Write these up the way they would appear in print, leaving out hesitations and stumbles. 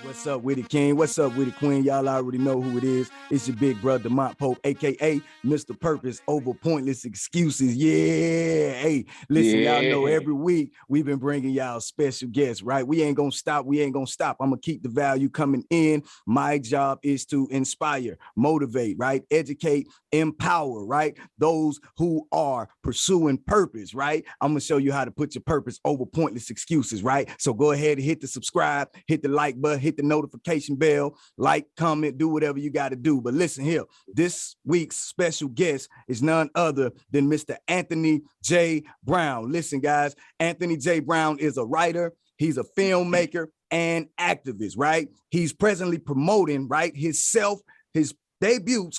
What's up with it, King? What's up with it, Queen? Y'all already know who it is. It's your big brother, Demont Pope, a.k.a. Mr. Purpose over pointless excuses. Yeah. Hey, listen, y'all know every week we've been bringing y'all special guests, right? We ain't going to stop. I'm going to keep the value coming in. My job is to inspire, motivate, right? Educate, empower, right? Those who are pursuing purpose, right? I'm going to show you how to put your purpose over pointless excuses, right? So go ahead and hit the subscribe, hit the like button, hit the notification bell, like, comment, do whatever you got to do. But listen here, this week's special guest is none other than Mr. Anthony J. Brown. Listen, guys, Anthony J. Brown is a writer. He's a filmmaker and activist, right? He's presently promoting, right, his debut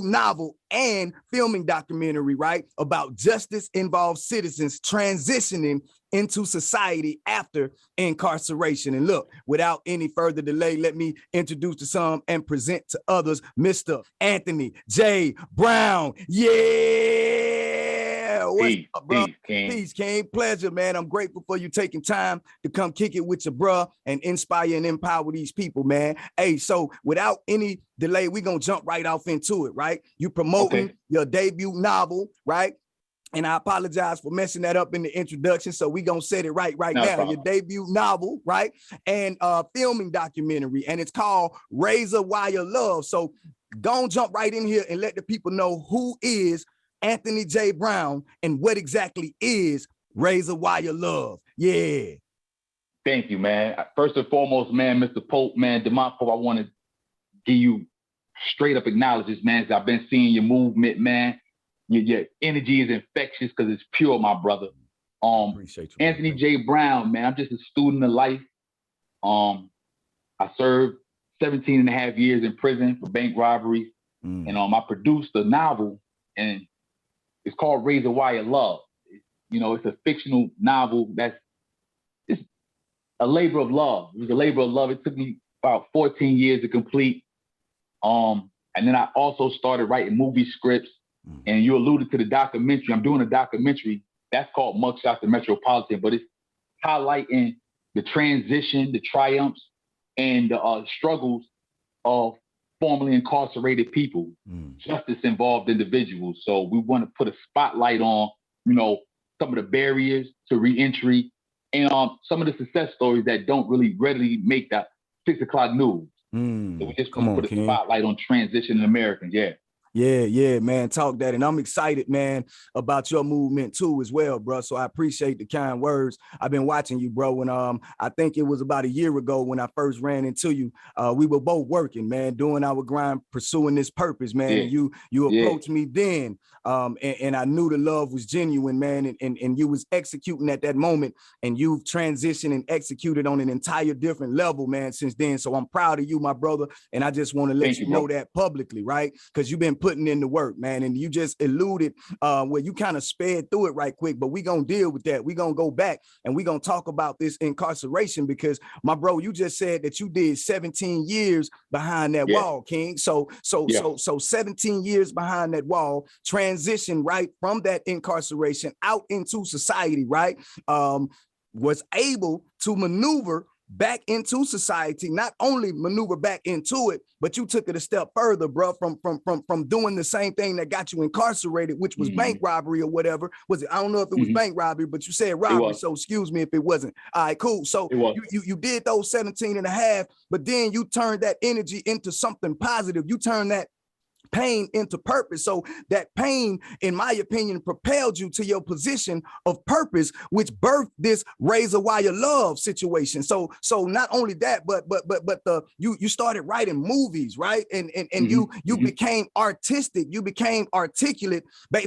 novel and filming documentary, right, about justice-involved citizens transitioning into society after incarceration. And look, without any further delay, let me introduce to some and present to others, Mr. Anthony J. Brown. Yeah! What's up, bro? Peace, King. Pleasure, man. I'm grateful for you taking time to come kick it with your bro and inspire and empower these people, man. Hey, so without any delay, we're going to jump right off into it, right? You promoting your debut novel, right? And I apologize for messing that up in the introduction. So we're going to set it right now. Problem. Your debut novel, right? And filming documentary. And it's called Razor Wire Love. So go and jump right in here and let the people know who is Anthony J. Brown and what exactly is Razor Wire Love. Yeah. Thank you, man. First and foremost, man, Mr. Pope, man, Demont Pope, I want to give you straight up acknowledgments, man. I've been seeing your movement, man. Your energy is infectious because it's pure, my brother. Appreciate you, Anthony J. Brown, man, I'm just a student of life. I served 17 and a half years in prison for bank robberies. And I produced a novel, and it's called Razor Wire Love. It's a fictional novel it's a labor of love. It was a labor of love. It took me about 14 years to complete. And then I also started writing movie scripts. And you alluded to the documentary. I'm doing a documentary that's called Mugshots of Metropolitan, but it's highlighting the transition, the triumphs, and the struggles of formerly incarcerated people, justice-involved individuals. So we want to put a spotlight on, some of the barriers to reentry and some of the success stories that don't really readily make that 6 o'clock news. So we just want to put a spotlight on transitioning Americans. Yeah, man, talk that. And I'm excited, man, about your movement too as well, bro. So I appreciate the kind words. I've been watching you, bro. And I think it was about a year ago when I first ran into you. We were both working, man, doing our grind, pursuing this purpose, man. And you approached me then. And I knew the love was genuine, man. And you was executing at that moment. And you've transitioned and executed on an entire different level, man, since then. So I'm proud of you, my brother. And I just want to let you know that publicly, right? Because you've been putting in the work, man. And you just alluded where you kind of sped through it right quick, but we're going to deal with that. We're going to go back and we're going to talk about this incarceration because, my bro, you just said that you did 17 years behind that wall, King. So 17 years behind that wall, transition right from that incarceration out into society, right? Was able to maneuver back into society, not only maneuver back into it, but you took it a step further, bro, from doing the same thing that got you incarcerated, which was bank robbery or whatever. Was it? I don't know if it was bank robbery, but you said robbery, so excuse me if it wasn't. All right, cool. So you did those 17 and a half, but then you turned that energy into something positive. You turned that pain into purpose. So that pain, in my opinion, propelled you to your position of purpose, which birthed this razor wire love situation. So not only that, but you started writing movies, right? And you became artistic, you became articulate.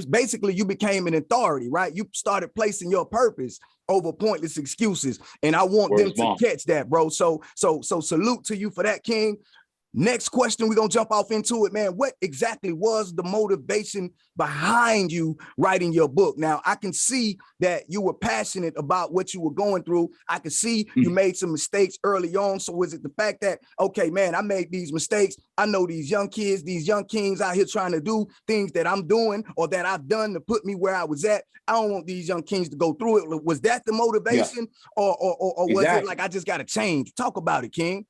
Basically, you became an authority, right? You started placing your purpose over pointless excuses. And I want them to catch that, bro. So salute to you for that, King. Next question, we're going to jump off into it, man. What exactly was the motivation behind you writing your book? Now, I can see that you were passionate about what you were going through. I can see you made some mistakes early on. So was it the fact that, okay, man, I made these mistakes. I know these young kids, these young kings out here trying to do things that I'm doing or that I've done to put me where I was at. I don't want these young kings to go through it. Was that the motivation? Yeah. Or was it like, I just got to change? Talk about it, King.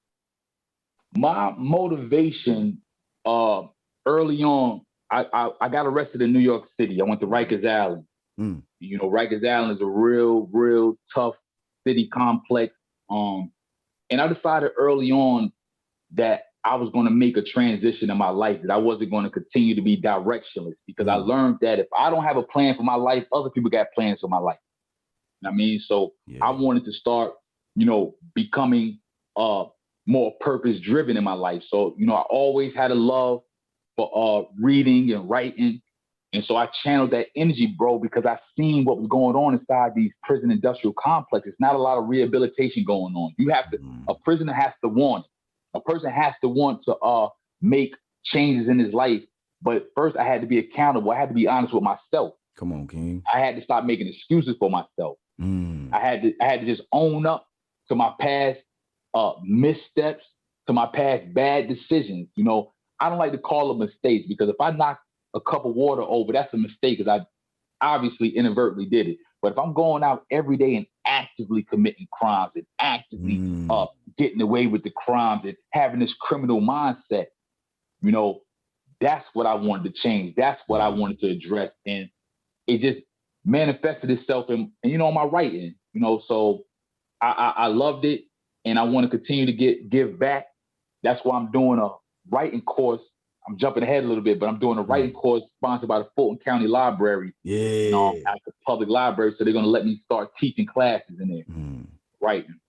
My motivation early on, I got arrested in New York City. I went to Rikers Island. You know, Rikers Island is a real tough city complex. And I decided early on that I was going to make a transition in my life, that I wasn't going to continue to be directionless, because I learned that if I don't have a plan for my life, other people got plans for my life. You know what I mean? So I wanted to start, you know, becoming more purpose-driven in my life. So, you know, I always had a love for reading and writing. And so I channeled that energy, bro, because I seen what was going on inside these prison industrial complexes. Not a lot of rehabilitation going on. You have to, a prisoner has to want it. A person has to want to make changes in his life. But first I had to be accountable. I had to be honest with myself. Come on, King. I had to stop making excuses for myself. I had to just own up to my past missteps, to my past bad decisions. You know, I don't like to call them mistakes, because if I knock a cup of water over, that's a mistake, because I obviously inadvertently did it. But if I'm going out every day and actively committing crimes and actively getting away with the crimes and having this criminal mindset, you know, that's what I wanted to change. That's what I wanted to address. And it just manifested itself in, you know, my writing, you know, so I loved it. And I want to continue to give back. That's why I'm doing a writing course. I'm jumping ahead a little bit, but I'm doing a writing course sponsored by the Fulton County Library. You know, at the public library. So they're going to let me start teaching classes in there. Writing.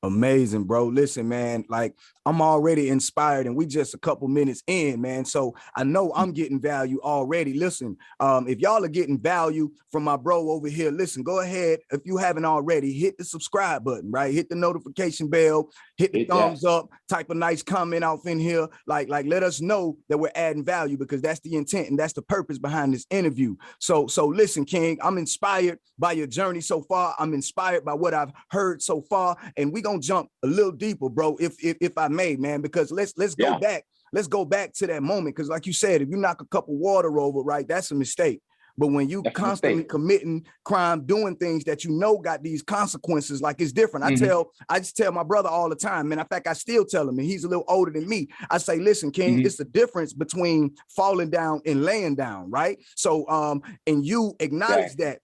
Amazing, bro. Listen, man, like I'm already inspired and we just a couple minutes in, man. So I know I'm getting value already. Listen, if y'all are getting value from my bro over here, listen, go ahead. If you haven't already, hit the subscribe button, right? Hit the notification bell, hit the thumbs up, type a nice comment off in here. Like let us know that we're adding value, because that's the intent and that's the purpose behind this interview. So listen, King, I'm inspired by your journey so far. I'm inspired by what I've heard so far. And we gonna jump a little deeper, bro, if I may, man, because let's go back. Let's go back to that moment. Because like you said, if you knock a cup of water over, right, that's a mistake. But when you constantly committing crime, doing things that you know got these consequences, like it's different. I just tell my brother all the time, man. In fact, I still tell him, and he's a little older than me. I say, listen, King, it's the difference between falling down and laying down, right? So, and you acknowledge that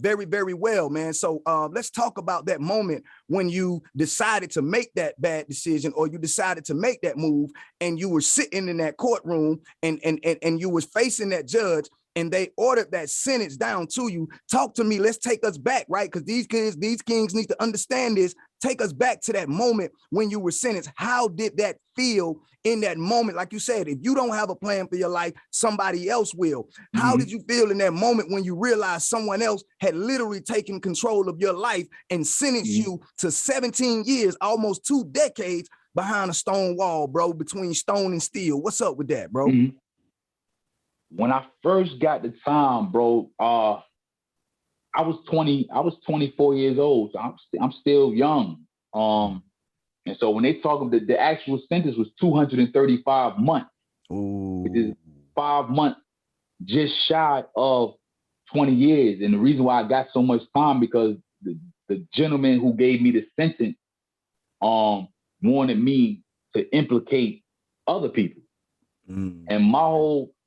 very, very well, man. So let's talk about that moment when you decided to make that bad decision, or you decided to make that move, and you were sitting in that courtroom and you was facing that judge, and they ordered that sentence down to you. Talk to me. Let's take us back, right? Because these kings need to understand this. Take us back to that moment when you were sentenced. How did that feel in that moment? Like you said, if you don't have a plan for your life, somebody else will. How did you feel in that moment when you realized someone else had literally taken control of your life and sentenced you to 17 years, almost 2 decades behind a stone wall, bro, between stone and steel? What's up with that, bro? When I first got the time, bro, I was 24 years old. So I'm still young. And so when they talk about the actual sentence was 235 months. It is 5 months just shy of 20 years. And the reason why I got so much time, because the gentleman who gave me the sentence wanted me to implicate other people. And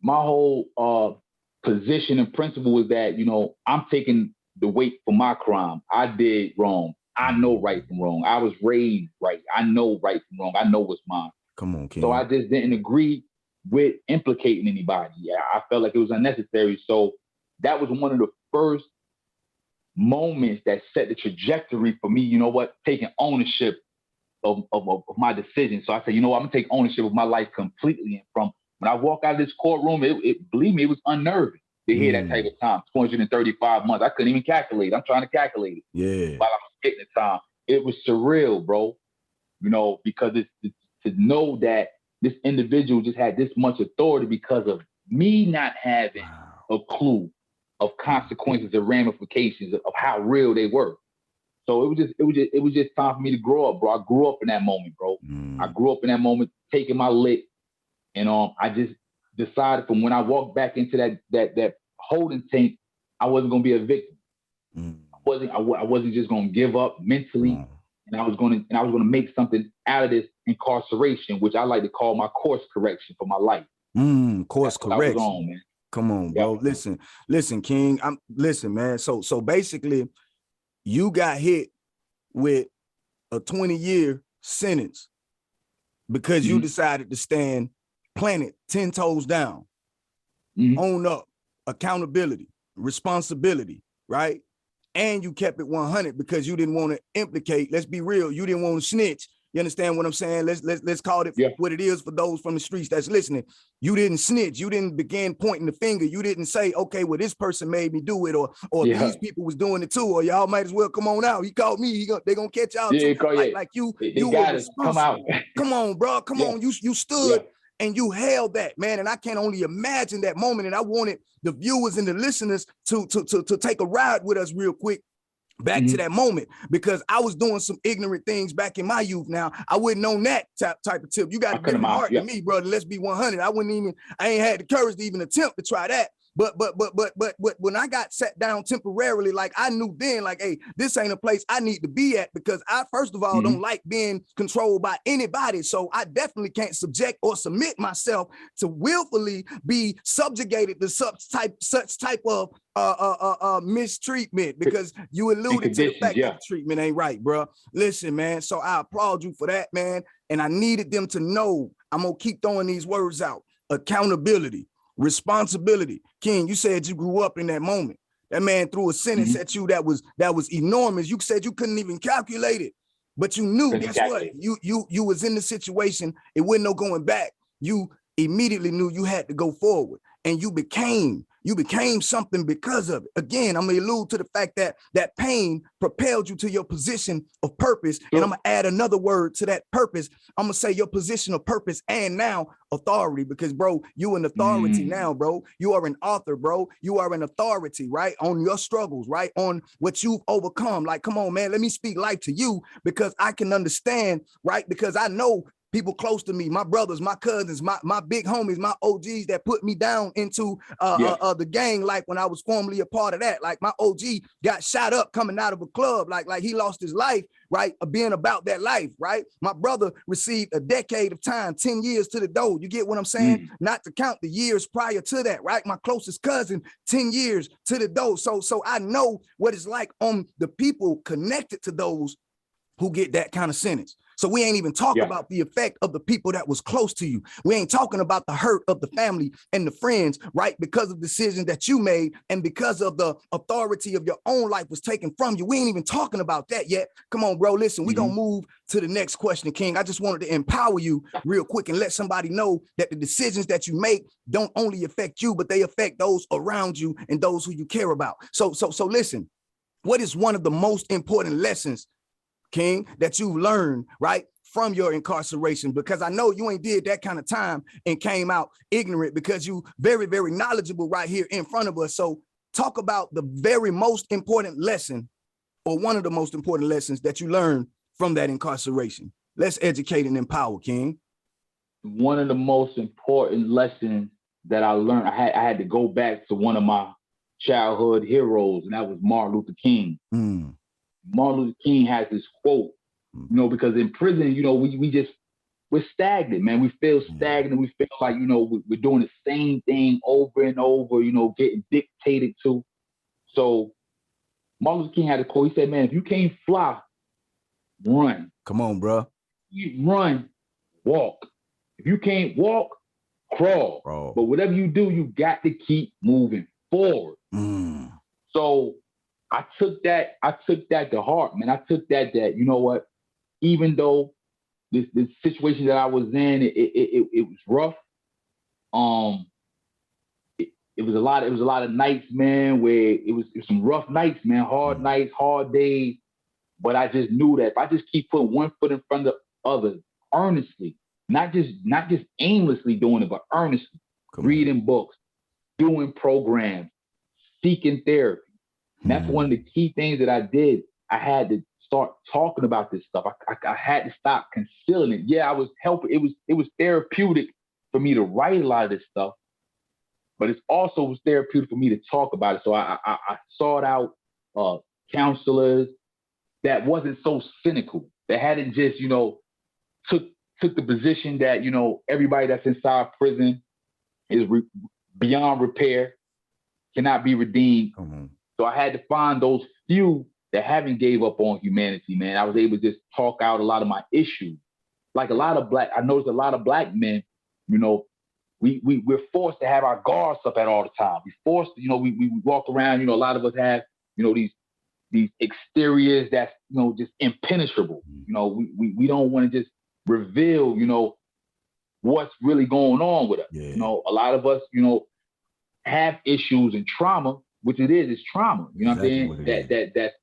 my whole position and principle was that, you know, I'm taking the weight for my crime. I did wrong. I know right from wrong. I was raised right. I know right from wrong. I know what's mine. Come on, King. So I just didn't agree with implicating anybody. I felt like it was unnecessary. So that was one of the first moments that set the trajectory for me, you know what, taking ownership of my decision. So I said, you know what, I'm gonna take ownership of my life completely. And from when I walk out of this courtroom, believe me, it was unnerving to hear that type of time. 235 months. I couldn't even calculate. I'm trying to calculate it. Yeah. While I was getting the time. It was surreal, bro. You know, because it's to know that this individual just had this much authority because of me not having a clue of consequences and ramifications of how real they were. So it was just time for me to grow up, bro. I grew up in that moment, bro. I grew up in that moment, taking my lick, and I just decided from when I walked back into that holding tank, I wasn't gonna be a victim. I wasn't just gonna give up mentally, and I was gonna make something out of this incarceration, which I like to call my course correction for my life. Course correction. On, man. Come on, bro. Yeah. Listen, King. Listen, man. So basically, you got hit with a 20-year sentence because you decided to stand planted 10 toes down, own up, accountability, responsibility, right? And you kept it 100 because you didn't want to implicate. Let's be real. You didn't want to snitch. You understand what I'm saying? Let's call it what it is for those from the streets that's listening. You didn't snitch. You didn't begin pointing the finger. You didn't say, okay, well, this person made me do it, or these people was doing it too, or y'all might as well come on out. He called me. They're gonna catch y'all too. Like you were responsible. Come out. Come on, bro. Come on. You stood and you held that, man. And I can only imagine that moment. And I wanted the viewers and the listeners to take a ride with us real quick. Back to that moment, because I was doing some ignorant things back in my youth. Now I wouldn't know that type of tip. You got a different heart than me, brother. Let's be 100. I ain't had the courage to even attempt to try that. But when I got sat down temporarily, like I knew then, like, hey, this ain't a place I need to be at, because I, first of all, don't like being controlled by anybody. So I definitely can't subject or submit myself to willfully be subjugated to such type of mistreatment, because you alluded to the fact that the treatment ain't right, bro. Listen, man. So I applaud you for that, man. And I needed them to know. I'm gonna keep throwing these words out: accountability, responsibility. King, you said you grew up in that moment. That man threw a sentence at you that was enormous. You said you couldn't even calculate it, but you knew. Guess what? You was in the situation. It wasn't no going back. You immediately knew you had to go forward, and you became something because of it. Again, I'm gonna allude to the fact that that pain propelled you to your position of purpose. And I'm gonna add another word to that purpose. I'm gonna say your position of purpose and now authority, because bro, you an authority now, bro. You are an author, bro. You are an authority, right? On your struggles, right? On what you've overcome. Like, come on, man, let me speak life to you, because I can understand, right? Because I know people close to me, my brothers, my cousins, my big homies, my OGs that put me down into the gang. Like when I was formerly a part of that, like my OG got shot up coming out of a club, like he lost his life, right? Being about that life, right? My brother received a decade of time, 10 years to the door. You get what I'm saying? Not to count the years prior to that, right? My closest cousin, 10 years to the door. So I know what it's like on the people connected to those who get that kind of sentence. So we ain't even talking about the effect of the people that was close to you. We ain't talking about the hurt of the family and the friends, right? Because of decisions that you made and because of the authority of your own life was taken from you. We ain't even talking about that yet. Come on, bro. Listen, we gonna move to the next question, King. I just wanted to empower you real quick and let somebody know that the decisions that you make don't only affect you, but they affect those around you and those who you care about. So listen, what is one of the most important lessons, King, that you've learned, right, from your incarceration? Because I know you ain't did that kind of time and came out ignorant, because you very, very knowledgeable right here in front of us. So talk about the very most important lesson, or one of the most important lessons that you learned from that incarceration. Let's educate and empower, King. One of the most important lessons that I learned, I had to go back to one of my childhood heroes, and that was Martin Luther King. Martin Luther King has this quote, you know, because in prison, you know, we're stagnant, man. We feel stagnant. We feel like, you know, we're doing the same thing over and over, you know, getting dictated to. So Martin Luther King had a quote. He said, man, if you can't fly, run. Come on, bro. You run, walk. If you can't walk, crawl. Bro. But whatever you do, you got to keep moving forward. So I took that to heart, man. I took that, you know what, even though this situation that I was in, it was rough. It was a lot of nights, man, where it was some rough nights, man, hard nights, hard days. But I just knew that if I just keep putting one foot in front of the other earnestly, not just aimlessly doing it, but earnestly reading books, doing programs, seeking therapy. And that's one of the key things that I did. I had to start talking about this stuff. I had to stop concealing it. Yeah, I was helping. It was therapeutic for me to write a lot of this stuff, but it also was therapeutic for me to talk about it. So I sought out counselors that wasn't so cynical, that hadn't just, took the position that, everybody that's inside prison is beyond repair, cannot be redeemed. So I had to find those few that haven't gave up on humanity, man. I was able to just talk out a lot of my issues. Like I noticed a lot of black men, we're forced to have our guards up at all the time. We're forced to, we walk around, a lot of us have, these exteriors that's, just impenetrable. We don't want to just reveal, what's really going on with us. Yeah. A lot of us, have issues and trauma, which it's trauma. You know exactly what I'm saying? That's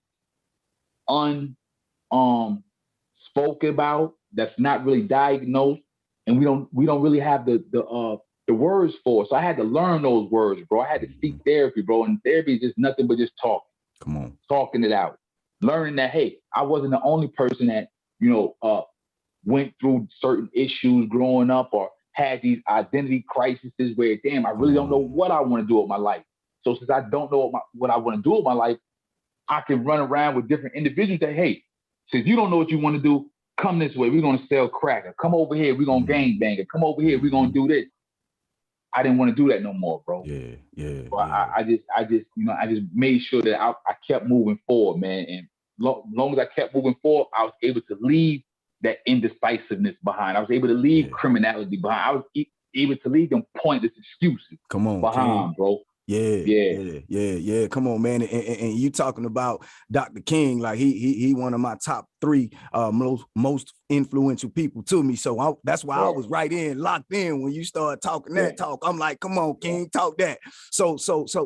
spoken about, that's not really diagnosed, and we don't really have the words for it. So I had to learn those words, bro. I had to seek therapy, bro. And therapy is just nothing but just talking. Come on. Talking it out. Learning that, hey, I wasn't the only person that, went through certain issues growing up or had these identity crises where, damn, I really don't know what I want to do with my life. So since I don't know what I want to do with my life, I can run around with different individuals that, hey, since you don't know what you want to do, come this way. We're going to sell crack. Or come over here. We're going to gang bang. Or come over here. We're going to do this. I didn't want to do that no more, bro. So I just made sure that I kept moving forward, man. And long as I kept moving forward, I was able to leave that indecisiveness behind. I was able to leave criminality behind. I was able to leave them pointless excuses behind, King. Bro. Yeah. Come on, man. And you talking about Dr. King, like he one of my top 3 most influential people to me. So that's why I was locked in when you started talking that talk. I'm like, come on, King, talk that. So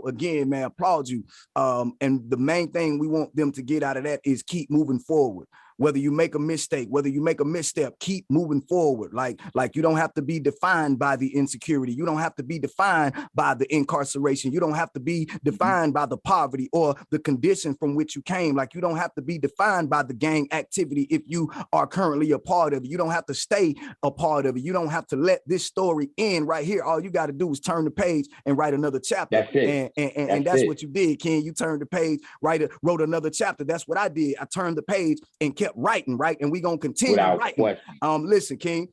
again, man, applaud you. And the main thing we want them to get out of that is keep moving forward. Whether you make a mistake, whether you make a misstep, keep moving forward. Like you don't have to be defined by the insecurity. You don't have to be defined by the incarceration. You don't have to be defined by the poverty or the condition from which you came. Like you don't have to be defined by the gang activity if you are currently a part of it. You don't have to stay a part of it. You don't have to let this story end right here. All you got to do is turn the page and write another chapter. That's it. And that's what you did, Ken. You turned the page, wrote another chapter. That's what I did. I turned the page and kept writing, right? And we're going to continue writing. Listen, King,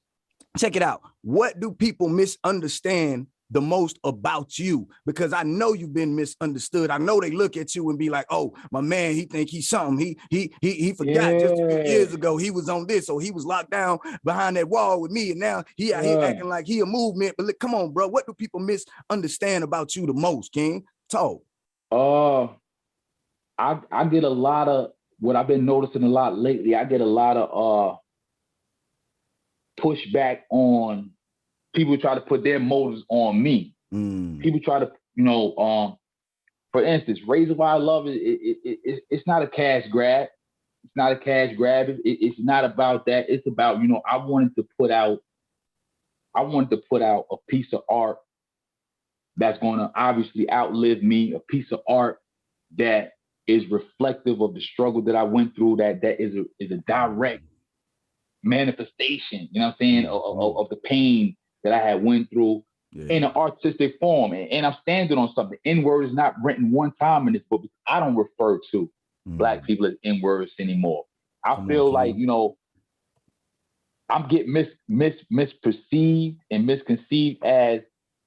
check it out. What do people misunderstand the most about you? Because I know you've been misunderstood. I know they look at you and be like, oh, my man, he think he's something. He forgot just a few years ago he was on this, or he was locked down behind that wall with me, and now he out here acting like he a movement. But look, come on, bro. What do people misunderstand about you the most, King? Talk. I get a lot of what I've been noticing a lot lately. I get a lot of pushback on people try to put their motives on me. People try to, for instance, Razor Wire Love it's not a cash grab. It's not a cash grab. It's not about that. It's about, I wanted to put out a piece of art that's going to obviously outlive me, a piece of art that is reflective of the struggle that I went through, that is a direct manifestation, of the pain that I had went through in an artistic form. And I'm standing on something. N-word is not written one time in this book because I don't refer to Black people as N-words anymore. I feel like, I'm getting misperceived and misconceived as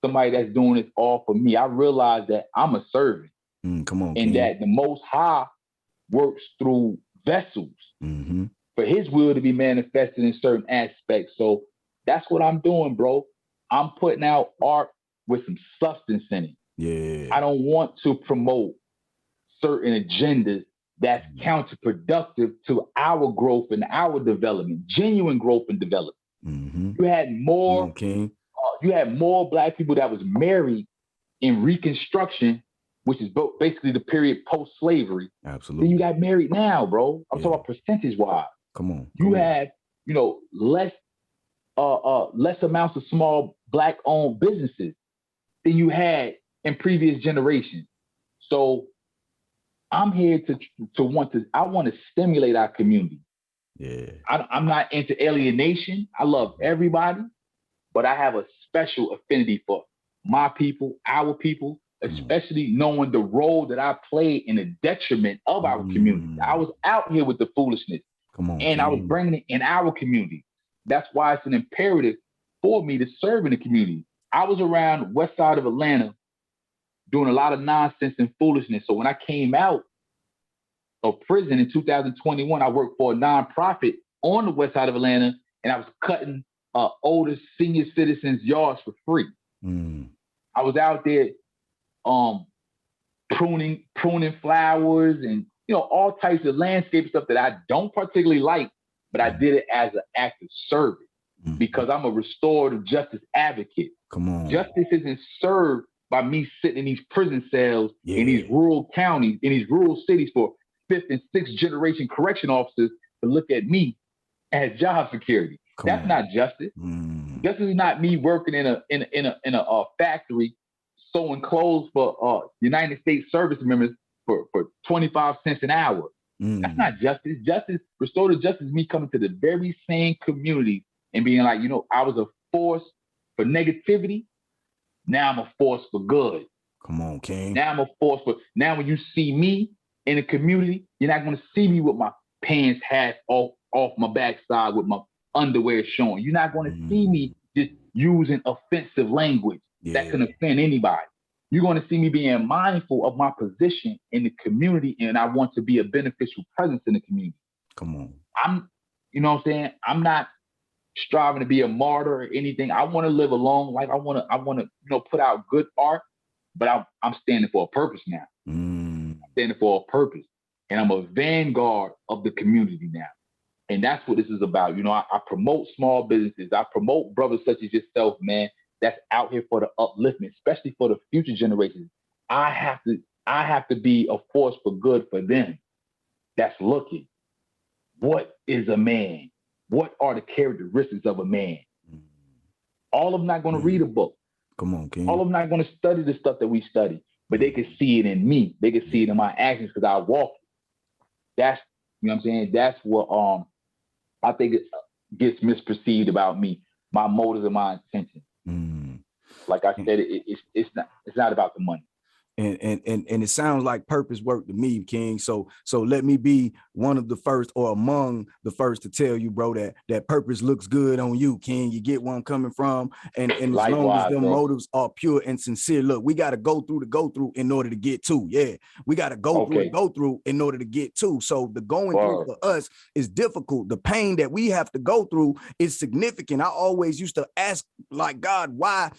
somebody that's doing this all for me. I realize that I'm a servant. Come on, and that the Most High works through vessels for his will to be manifested in certain aspects. So that's what I'm doing, bro. I'm putting out art with some substance in it. Yeah. I don't want to promote certain agendas that's counterproductive to our growth and our development, genuine growth and development. You had more, Black people that was married in Reconstruction, which is basically the period post-slavery. Absolutely. Then you got married now, bro. I'm talking about percentage-wise. Come on. You have, less less amounts of small Black-owned businesses than you had in previous generations. So I'm here I want to stimulate our community. Yeah. I'm not into alienation. I love everybody, but I have a special affinity for my people, our people, especially knowing the role that I play in the detriment of our community. I was out here with the foolishness. Come on, and I was bringing it in our community. That's why it's an imperative for me to serve in the community. I was around west side of Atlanta doing a lot of nonsense and foolishness. So when I came out of prison in 2021, I worked for a nonprofit on the west side of Atlanta, and I was cutting older senior citizens' yards for free. I was out there pruning flowers and all types of landscape stuff that I don't particularly like, but I did it as an act of service because I'm a restorative justice advocate. Come on. Justice isn't served by me sitting in these prison cells in these rural counties, in these rural cities for 5th and 6th generation correction officers to look at me as job security. That's not justice. Justice is not me working in a factory sewing clothes for United States service members for 25 cents an hour. That's not justice. Restorative justice is me coming to the very same community and being like, I was a force for negativity. Now I'm a force for good. Come on, King. Now I'm a force for, now when you see me in the community, you're not going to see me with my pants half off my backside with my underwear showing. You're not going to see me just using offensive language that can offend anybody. You're going to see me being mindful of my position in the community, and I want to be a beneficial presence in the community. Come on. You know what I'm saying? I'm not striving to be a martyr or anything. I want to live a long life. I want to, put out good art, but I'm standing for a purpose now. I'm standing for a purpose, and I'm a vanguard of the community now. And that's what this is about. I promote small businesses. I promote brothers such as yourself, man, that's out here for the upliftment, especially for the future generations. I have to be a force for good for them that's looking. What is a man? What are the characteristics of a man? All of them not going to read a book. Come on, King. All of them not going to study the stuff that we study, but they can see it in me. They can see it in my actions because I walk it. That's, what I'm saying? That's what I think it gets misperceived about me, my motives and my intentions. Like I said, it's not about the money. And it sounds like purpose work to me, King. So let me be one of the first or among the first to tell you, bro, that purpose looks good on you, King. You get where I'm coming from. And as long as them motives are pure and sincere, look, we got to go through in order to get to. Yeah, we got to go through in order to get to. So the going through for us is difficult. The pain that we have to go through is significant. I always used to ask, like, God, why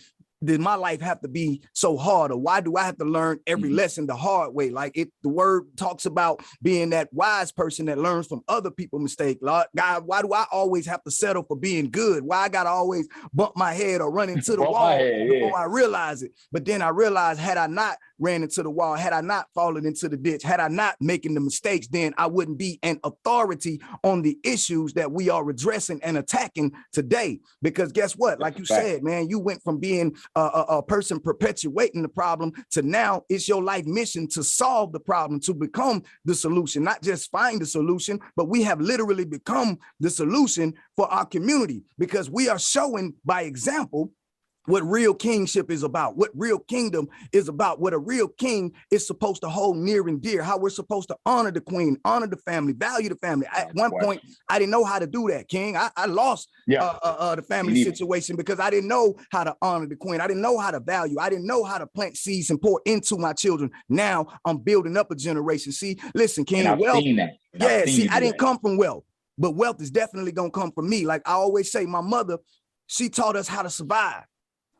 did my life have to be so hard? Or why do I have to learn every lesson the hard way? Like the word talks about being that wise person that learns from other people's mistakes. Lord, God, why do I always have to settle for being good? Why I got to always bump my head or run into the wall before I realize it? But then I realized, had I not ran into the wall, had I not fallen into the ditch, had I not making the mistakes, then I wouldn't be an authority on the issues that we are addressing and attacking today. Because guess what? Like you said, man, you went from being a person perpetuating the problem to now it's your life mission to solve the problem, to become the solution, not just find the solution, but we have literally become the solution for our community because we are showing by example what real kingship is about, what real kingdom is about, what a real king is supposed to hold near and dear, how we're supposed to honor the queen, honor the family, value the family. At one point, I didn't know how to do that, King. I lost the family situation because I didn't know how to honor the queen. I didn't know how to value. I didn't know how to plant seeds and pour into my children. Now I'm building up a generation. See, listen, King, wealth. I didn't come from wealth, but wealth is definitely going to come from me. Like I always say, my mother, she taught us how to survive.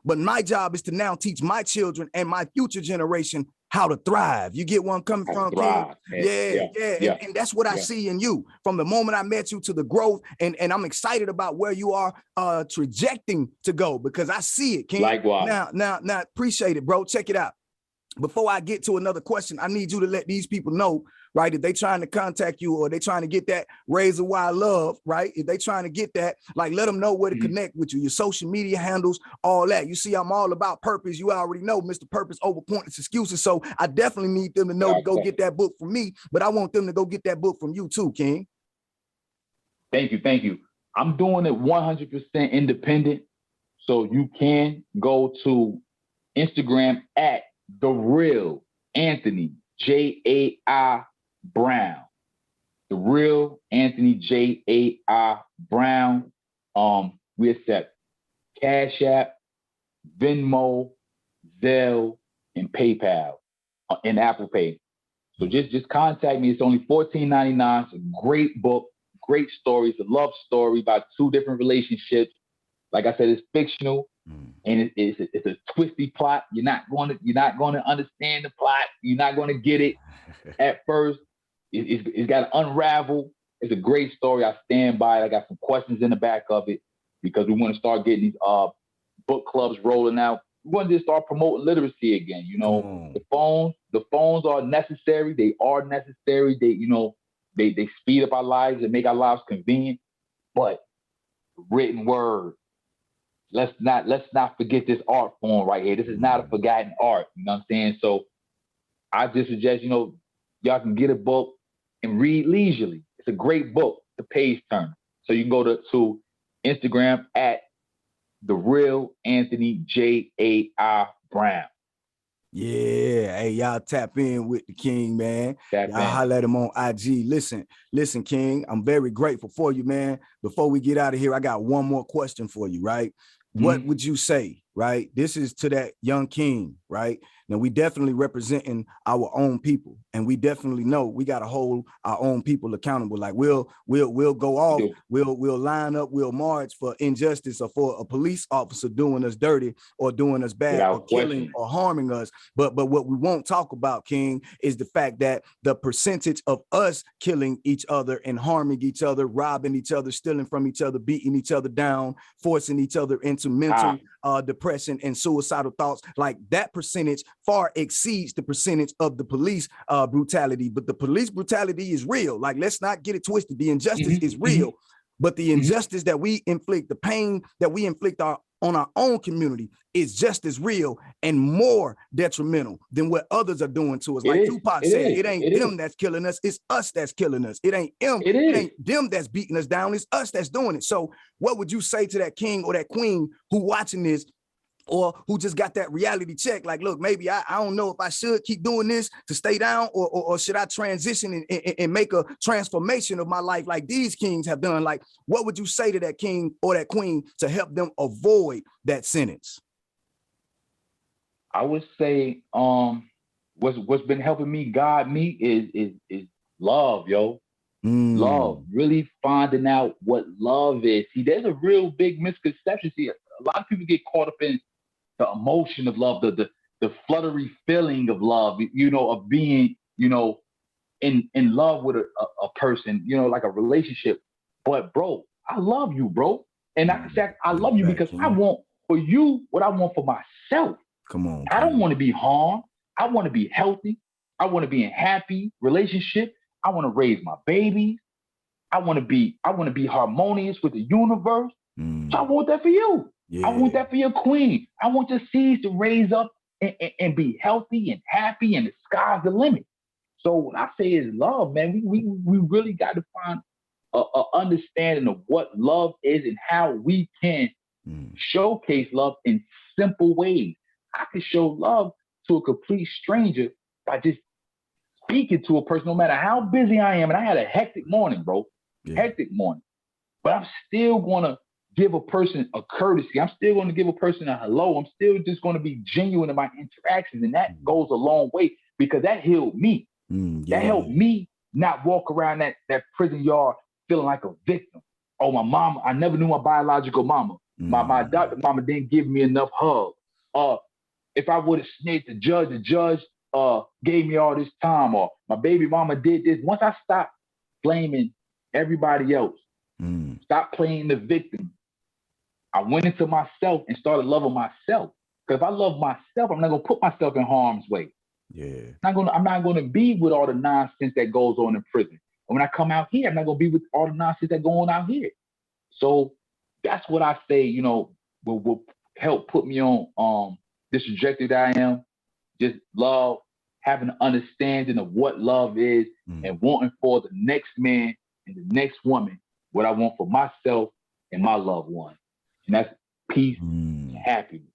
But my job is to now teach my children and my future generation how to thrive. You get where I'm coming from, King? Yeah. And that's what I see in you from the moment I met you to the growth. And I'm excited about where you are trajecting to go because I see it, King. Likewise. Now, appreciate it, bro. Check it out. Before I get to another question, I need you to let these people know right? If they trying to contact you or they trying to get that razor wire love, right? If they trying to get that, like, let them know where to connect with you, your social media handles, all that. You see, I'm all about purpose. You already know Mr. Purpose over pointless excuses. So I definitely need them to know to go get that book from me, but I want them to go get that book from you too, King. Thank you. Thank you. I'm doing it 100% independent. So you can go to Instagram at The Real Anthony, J-A-I Brown. The Real Anthony, J-A-I Brown. We accept Cash App, Venmo, Zelle, and PayPal, and Apple Pay. So just contact me. It's only $14.99. It's a great book, great story. It's a love story about two different relationships. Like I said, it's fictional, and it's a twisty plot. You're not going to understand the plot. You're not going to get it at first. It's got to unravel. It's a great story. I stand by it. I got some questions in the back of it because we want to start getting these book clubs rolling out. We want to just start promoting literacy again. You know, the phones are necessary. They are necessary. They speed up our lives and make our lives convenient. But written word, let's not forget this art form right here. This is not a forgotten art. You know what I'm saying? So I just suggest, y'all can get a book and read leisurely. It's a great book, The Page Turner. So you can go to Instagram at The Real Anthony, J-A-I Brown. Yeah, hey, y'all tap in with the King, man. Y'all holler at him on IG. Listen, King, I'm very grateful for you, man. Before we get out of here, I got one more question for you, right? What would you say, right? This is to that young King, right? Now, we definitely representing our own people, and we definitely know we got to hold our own people accountable. Like we'll go off, we'll line up, we'll march for injustice or for a police officer doing us dirty or doing us bad or killing or harming us. But what we won't talk about, King, is the fact that the percentage of us killing each other and harming each other, robbing each other, stealing from each other, beating each other down, forcing each other into mental depression and suicidal thoughts, like that percentage far exceeds the percentage of the police brutality. But the police brutality is real. Like, let's not get it twisted. The injustice is real, but the injustice that we inflict, the pain that we inflict on our own community is just as real and more detrimental than what others are doing to us. Like Tupac said, it ain't them that's killing us, it's us that's killing us. It ain't them that's beating us down, it's us that's doing it. So what would you say to that king or that queen who watching this, or who just got that reality check? Like, look, maybe I don't know if I should keep doing this to stay down, or should I transition and make a transformation of my life like these kings have done? Like, what would you say to that king or that queen to help them avoid that sentence? I would say what's been helping me guide me is love, yo. Love, really finding out what love is. See, there's a real big misconception. See, a lot of people get caught up in the emotion of love, the fluttery feeling of love, of being, in love with a person, like a relationship. But bro, I love you, bro. And I love you because I want for you what I want for myself. Come on. I don't want to be harmed. I want to be healthy. I want to be in happy relationship. I want to raise my babies. I want to be harmonious with the universe. So I want that for you. Yeah. I want that for your queen. I want your seeds to raise up and be healthy and happy, and the sky's the limit. So what I say is love, man. We really got to find a understanding of what love is and how we can showcase love in simple ways. I can show love to a complete stranger by just speaking to a person, no matter how busy I am. And I had a hectic morning, bro. Yeah. Hectic morning. But I'm still going to give a person a courtesy. I'm still going to give a person a hello. I'm still just going to be genuine in my interactions. And that goes a long way because that healed me. That helped me not walk around that prison yard feeling like a victim. Oh, my mama, I never knew my biological mama. My adopted mama didn't give me enough hugs. If I would have snitched, the judge gave me all this time, or my baby mama did this. Once I stopped blaming everybody else, stop playing the victim, I went into myself and started loving myself. Because if I love myself, I'm not going to put myself in harm's way. Yeah. I'm not gonna be with all the nonsense that goes on in prison. And when I come out here, I'm not gonna be with all the nonsense that go on out here. So that's what I say, you know, will help put me on this trajectory that I am. Just love, having an understanding of what love is, and wanting for the next man and the next woman what I want for myself and my loved one. And that's peace and happiness.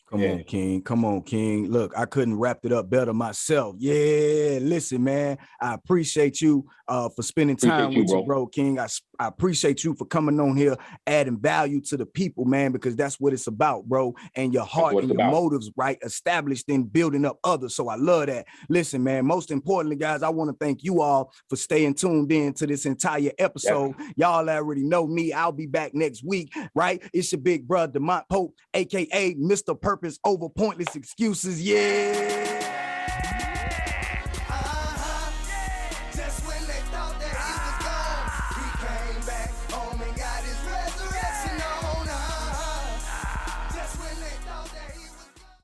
Come on, King. Come on, King. Look, I couldn't wrap it up better myself. Yeah, listen, man. I appreciate you for spending time with you, bro, King. I appreciate you for coming on here, adding value to the people, man, because that's what it's about, bro. And your heart and your motives, right, established in building up others. So I love that. Listen, man, most importantly, guys, I want to thank you all for staying tuned in to this entire episode. Y'all already know me. I'll be back next week, right? It's your big brother, Demont Pope, a.k.a. Mr. Purpose Over Pointless Excuses. Yeah.